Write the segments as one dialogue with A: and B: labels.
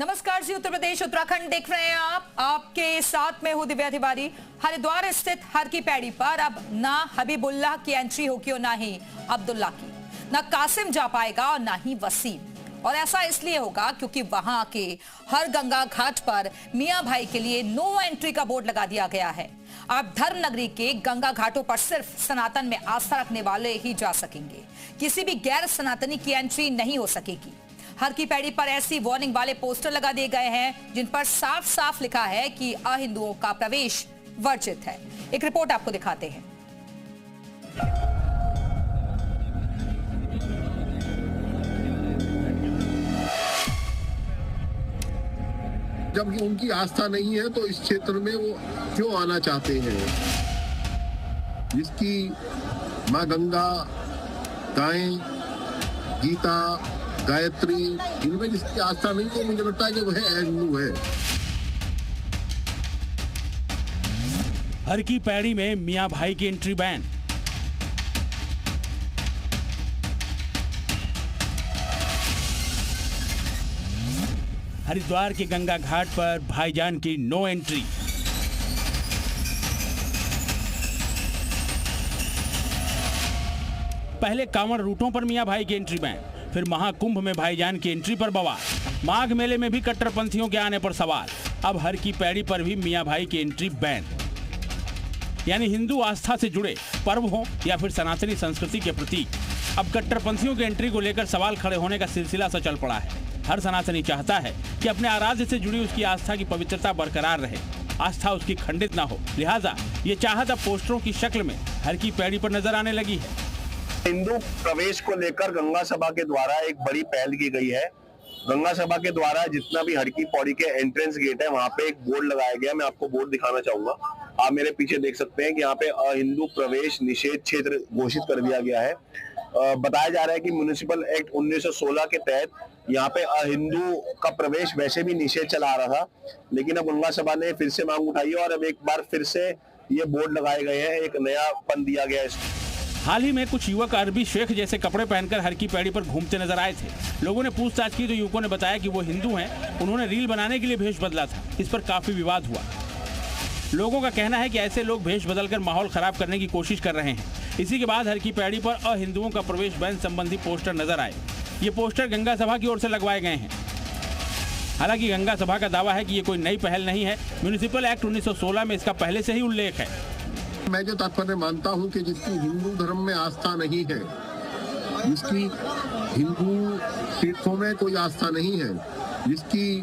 A: नमस्कार जी, उत्तर प्रदेश उत्तराखंड देख रहे हैं आप। आपके साथ में हूं दिव्या तिवारी। हरिद्वार स्थित हर की पैड़ी पर अब ना हबीबुल्लाह की एंट्री होगी और ना ही अब्दुल्ला की, ना कासिम जा पाएगा और ना ही वसीम। और ऐसा इसलिए होगा क्योंकि वहां के हर गंगा घाट पर मियां भाई के लिए नो एंट्री का बोर्ड लगा दिया गया है। अब धर्म नगरी के गंगा घाटों पर सिर्फ सनातन में आस्था रखने वाले ही जा सकेंगे, किसी भी गैर सनातनी की एंट्री नहीं हो सकेगी। हर की पैड़ी पर ऐसी वार्निंग वाले पोस्टर लगा दिए गए हैं जिन पर साफ साफ लिखा है कि अहिंदुओं का प्रवेश वर्जित है। एक रिपोर्ट आपको दिखाते हैं।
B: जबकि उनकी आस्था नहीं है तो इस क्षेत्र में वो क्यों आना चाहते हैं? जिसकी माँ गंगा, गायें, गीता, गायत्री, इनमें जिसकी आस्था नहीं तो मुझे लगता है कि वह हिंदू है।
C: हर की पैड़ी में मियां भाई की एंट्री बैन। हरिद्वार के गंगा घाट पर भाईजान की नो एंट्री। पहले कांवड़ रूटों पर मियां भाई की एंट्री बैन, फिर महाकुंभ में भाईजान की एंट्री पर बवाल। माघ मेले में भी कट्टरपंथियों के आने पर सवाल। अब हर की पैड़ी पर भी मियां भाई की एंट्री बैन। यानी हिंदू आस्था से जुड़े पर्व हो या फिर सनातनी संस्कृति के प्रतीक, अब कट्टरपंथियों की एंट्री को लेकर सवाल खड़े होने का सिलसिला सा चल पड़ा है। हर सनातनी चाहता है कि अपने आराध्य से जुड़ी उसकी आस्था की पवित्रता बरकरार रहे, आस्था उसकी खंडित ना हो। लिहाजा ये चाहत अब पोस्टरों की शक्ल में हर की पैड़ी पर नजर आने लगी है।
D: हिंदू प्रवेश को लेकर गंगा सभा के द्वारा एक बड़ी पहल की गई है। गंगा सभा के द्वारा जितना भी हर की पौड़ी के एंट्रेंस गेट है वहां पे एक बोर्ड लगाया गया। मैं आपको बोर्ड दिखाना चाहूंगा। आप मेरे पीछे देख सकते हैं कि यहाँ पे अहिंदू प्रवेश निषेध क्षेत्र घोषित कर दिया गया है। बताया जा रहा है कि म्युनिसिपल एक्ट 1916 के तहत यहाँ पे अहिंदू का प्रवेश वैसे भी निषेध चला आ रहा था, लेकिन अब गंगा सभा ने फिर से मांग उठाई है और अब एक बार फिर से ये बोर्ड लगाए गए हैं, एक नया पन दिया गया है।
C: हाल ही में कुछ युवक अरबी शेख जैसे कपड़े पहनकर हर की पैड़ी पर घूमते नजर आए थे। लोगों ने पूछताछ की तो युवकों ने बताया कि वो हिंदू हैं, उन्होंने रील बनाने के लिए भेष बदला था। इस पर काफी विवाद हुआ। लोगों का कहना है कि ऐसे लोग भेष बदलकर माहौल खराब करने की कोशिश कर रहे हैं। इसी के बाद हर की पैड़ी पर अहिंदुओं का प्रवेश बैन संबंधी पोस्टर नजर आए। ये पोस्टर गंगा सभा की ओर से लगवाए गए हैं। हालांकि गंगा सभा का दावा है कि ये कोई नई पहल नहीं है, म्युनिसिपल एक्ट 1916 में इसका पहले से ही उल्लेख है।
B: मैं जो तात्पर्य मानता हूं कि जिसकी हिंदू धर्म में आस्था नहीं है, जिसकी हिंदू तीर्थों में कोई आस्था नहीं है, जिसकी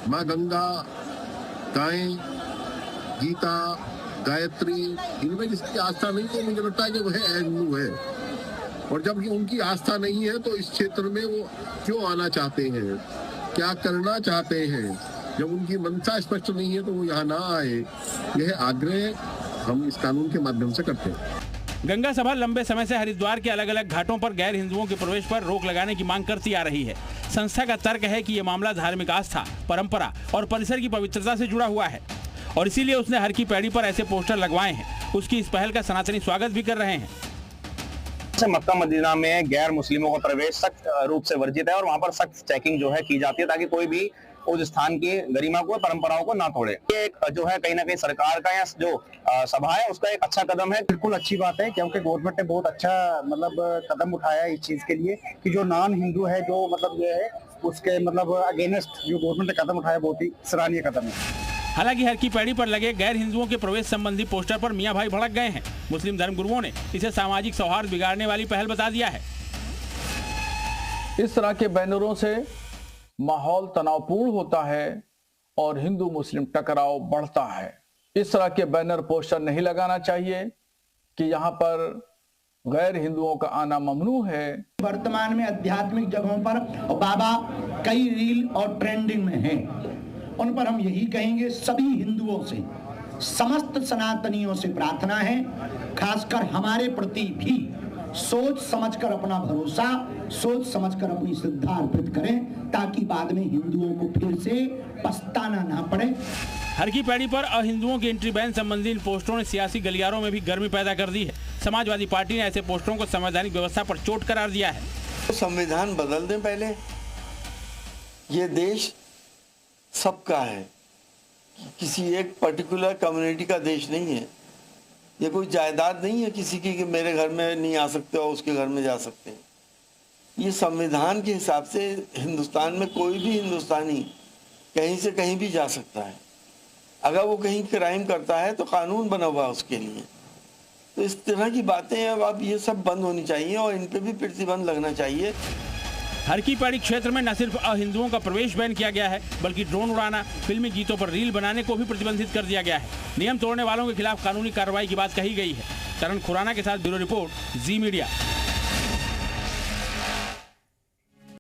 B: माँ गंगा, गायें, गीता, गायत्री, इनमें जिसकी आस्था नहीं तो मुझे लगता है कि वह हिंदू है। और जबकि उनकी आस्था नहीं है तो इस क्षेत्र में वो क्यों आना चाहते हैं, क्या करना चाहते हैं? जब उनकी मंशा स्पष्ट नहीं है तो वो यहाँ ना आए, यह आग्रह हम इस कानून के माध्यम से करते हैं।
C: गंगा सभा लंबे समय से हरिद्वार के अलग अलग घाटों पर गैर हिंदुओं के प्रवेश पर रोक लगाने की मांग करती आ रही है। संस्था का तर्क है कि ये मामला धार्मिक आस्था, परंपरा और परिसर की पवित्रता से जुड़ा हुआ है और इसीलिए उसने हर की पैड़ी पर ऐसे पोस्टर लगवाए हैं। उसकी इस पहल का सनातनी स्वागत भी कर रहे हैं।
D: मक्का मदीना में गैर मुस्लिमों का प्रवेश सख्त रूप से वर्जित है और वहां पर सख्त चेकिंग जो है की जाती है ताकि कोई भी उस स्थान की गरिमा को, परंपराओं को ना तोड़े। ये एक जो है कहीं ना कहीं सरकार का या जो सभा है उसका एक अच्छा कदम है।
E: बिल्कुल अच्छी बात है क्योंकि गवर्नमेंट ने बहुत अच्छा कदम उठाया है इस चीज के लिए कि जो नॉन हिंदू है जो ये है उसके अगेंस्ट जो गवर्नमेंट ने कदम उठाया बहुत ही सराहनीय कदम है।
C: हालांकि हर की पैड़ी पर लगे गैर हिंदुओं के प्रवेश संबंधी पोस्टर पर मियां भाई भड़क गए हैं। मुस्लिम धर्मगुरुओं ने इसे सामाजिक सौहार्द बिगाड़ने वाली पहल बता दिया है।
F: इस तरह के बैनरों से माहौल तनावपूर्ण होता है और हिंदू मुस्लिम टकराव बढ़ता है। इस तरह के बैनर पोस्टर नहीं लगाना चाहिए कि यहाँ पर गैर हिंदुओं का आना ममनू है।
E: वर्तमान में आध्यात्मिक जगहों पर बाबा कई रील और ट्रेंडिंग में हैं। उन पर हम यही कहेंगे, सभी हिंदुओं से, समस्त सनातनियों से प्रार्थना है, खासकर हमारे प्रति भी सोच समझकर अपना भरोसा, सोच समझकर अपनी श्रद्धा अर्पित करें ताकि बाद में हिंदुओं को फिर से पछताना ना पड़े।
C: हर की पैड़ी पर अहिंदुओं की एंट्री बैन संबंधी इन पोस्टरों ने सियासी गलियारों में भी गर्मी पैदा कर दी है। समाजवादी पार्टी ने ऐसे पोस्टरों को संवैधानिक व्यवस्था पर चोट करार दिया है।
G: संविधान बदल दें पहले। ये देश सबका है, किसी एक पर्टिकुलर कम्युनिटी का देश नहीं है। ये कोई जायदाद नहीं है किसी की कि मेरे घर में नहीं आ सकते और उसके घर में जा सकते हैं। ये संविधान के हिसाब से हिंदुस्तान में कोई भी हिंदुस्तानी कहीं से कहीं भी जा सकता है। अगर वो कहीं क्राइम करता है तो कानून बना हुआ है उसके लिए। तो इस तरह की बातें अब ये सब बंद होनी चाहिए और इन पे भी प्रतिबंध लगना चाहिए।
C: हर की पैड़ी क्षेत्र में न सिर्फ अहिंदुओं का प्रवेश बैन किया गया है, बल्कि ड्रोन उड़ाना, फिल्मी गीतों पर रील बनाने को भी प्रतिबंधित कर दिया गया है। नियम तोड़ने वालों के खिलाफ कानूनी कार्रवाई की बात कही गई है। करण खुराना के साथ ब्यूरो रिपोर्ट, जी मीडिया।